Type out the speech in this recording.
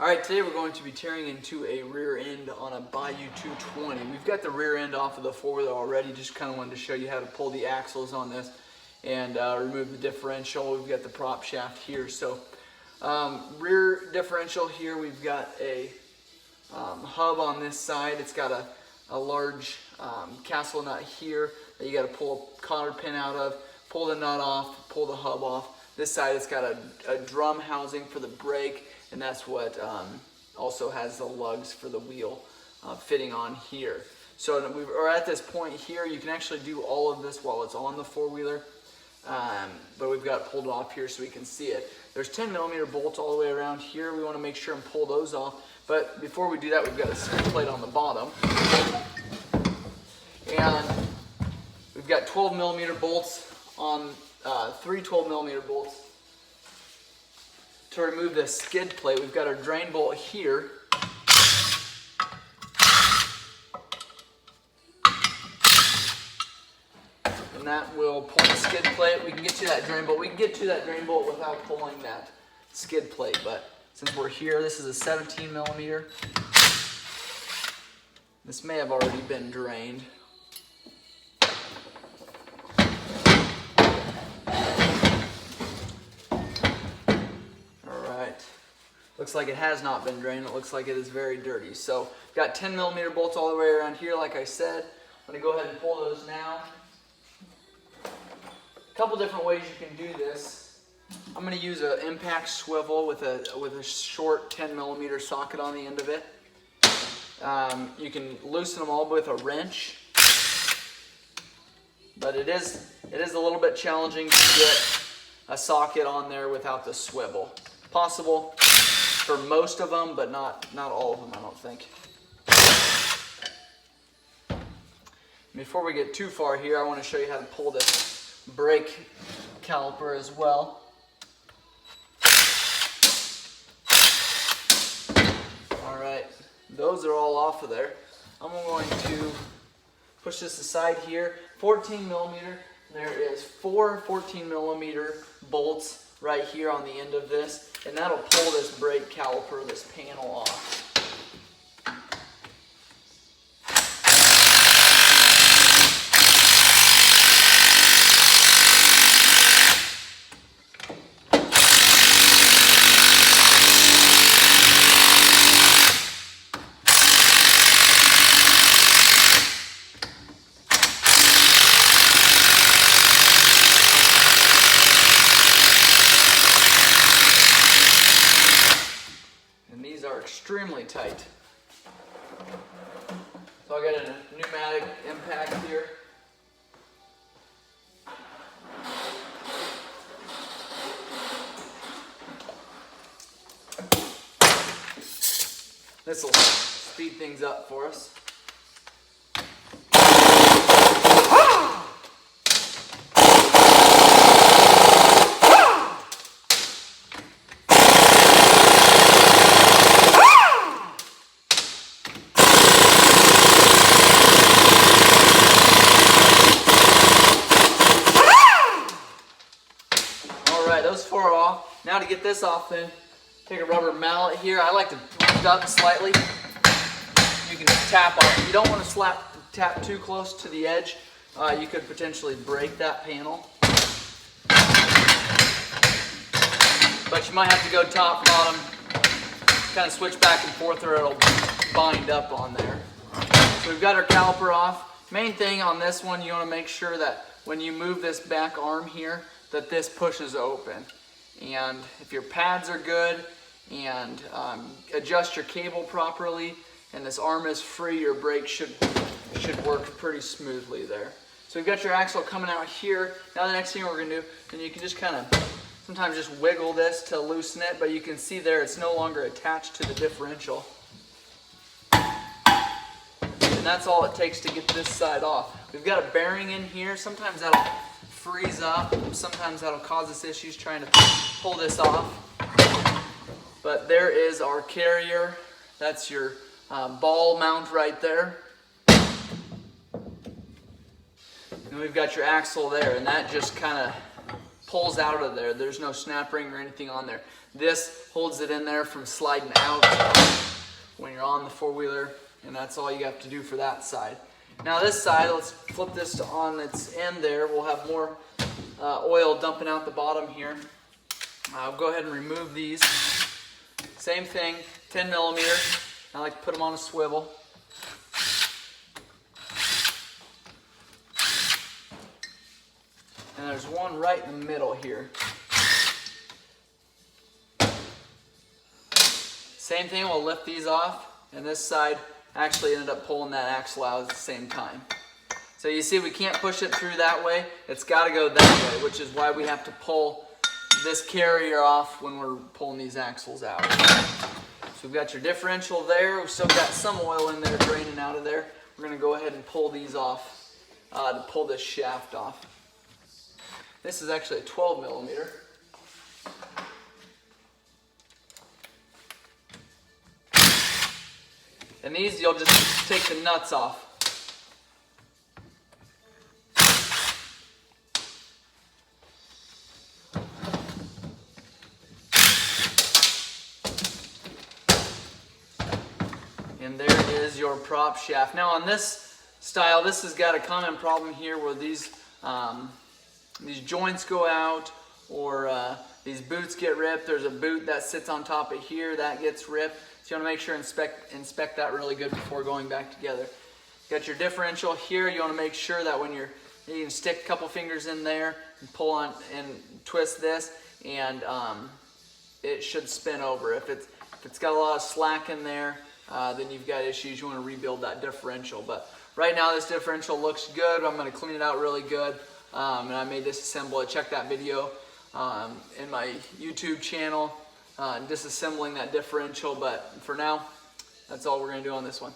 Alright, today we're going to be tearing into a rear end on a Bayou 220. We've got the rear end off of the four-wheeler already, just kind of wanted to show you how to pull the axles on this and remove the differential. We've got the prop shaft here. So rear differential here, we've got a hub on this side. It's got a large castle nut here that you got to pull a cotter pin out of, pull the nut off, pull the hub off. This side it's got a drum housing for the brake, and that's what also has the lugs for the wheel fitting on here. So we're at this point here. You can actually do all of this while it's on the four-wheeler, but we've got it pulled off here so we can see it. There's 10mm bolts all the way around here. We want to make sure and pull those off. But before we do that, we've got a skid plate on the bottom. And we've got 12mm bolts on, three 12mm bolts. To remove the skid plate, we've got our drain bolt here. And that will pull the skid plate. We can get to that drain bolt. We can get to that drain bolt without pulling that skid plate, but since we're here, this is a 17mm. This may have already been drained. Looks like it has not been drained. It looks like it is very dirty. So got 10mm bolts all the way around here, like I said. I'm gonna go ahead and pull those now. A couple different ways you can do this. I'm gonna use an impact swivel with a short 10mm socket on the end of it. You can loosen them all with a wrench, but it is a little bit challenging to get a socket on there without the swivel. Possible for most of them, but not all of them, I don't think. Before we get too far here, I want to show you how to pull this brake caliper as well. Alright, those are all off of there. I'm going to push this aside here. 14mm, there is four 14mm bolts right here on the end of this, and that'll pull this brake caliper, this panel off. Extremely tight. So I got a pneumatic impact here. This will speed things up for us. Those four are off. Now to get this off, then take a rubber mallet here. I like to lift up slightly. You can tap on it. You don't want to tap too close to the edge. You could potentially break that panel. But you might have to go top, bottom, kind of switch back and forth, or it'll bind up on there. So we've got our caliper off. Main thing on this one, you want to make sure that when you move this back arm here, that this pushes open. And if your pads are good and adjust your cable properly and this arm is free, your brake should work pretty smoothly there. So we've got your axle coming out here. Now the next thing we're gonna do, and you can just kind of sometimes just wiggle this to loosen it, but you can see there it's no longer attached to the differential. And that's all it takes to get this side off. We've got a bearing in here. Sometimes that'll freeze up. Sometimes that'll cause us issues trying to pull this off. But there is our carrier. That's your ball mount right there. And we've got your axle there, and that just kind of pulls out of there. There's no snap ring or anything on there. This holds it in there from sliding out when you're on the four-wheeler, and that's all you have to do for that side. Now this side, let's flip this to on its end there. We'll have more oil dumping out the bottom here. I'll go ahead and remove these. Same thing, 10 millimeter. I like to put them on a swivel. And there's one right in the middle here. Same thing, we'll lift these off, and this side actually ended up pulling that axle out at the same time. So you see we can't push it through that way, it's got to go that way, which is why we have to pull this carrier off when we're pulling these axles out. So we've got your differential there, we've still got some oil in there draining out of there. We're going to go ahead and pull these off to pull this shaft off. This is actually a 12 millimeter. And these, you'll just take the nuts off. And there is your prop shaft. Now on this style, this has got a common problem here where these joints go out, or these boots get ripped. There's a boot that sits on top of here that gets ripped. So you want to make sure inspect that really good before going back together. Got your differential here. You want to make sure that when you can stick a couple fingers in there and pull on and twist this, and it should spin over. If it's got a lot of slack in there, then you've got issues. You want to rebuild that differential. But right now this differential looks good. I'm going to clean it out really good. And I may disassemble it. Check that video in my YouTube channel, disassembling that differential. But for now, that's all we're going to do on this one.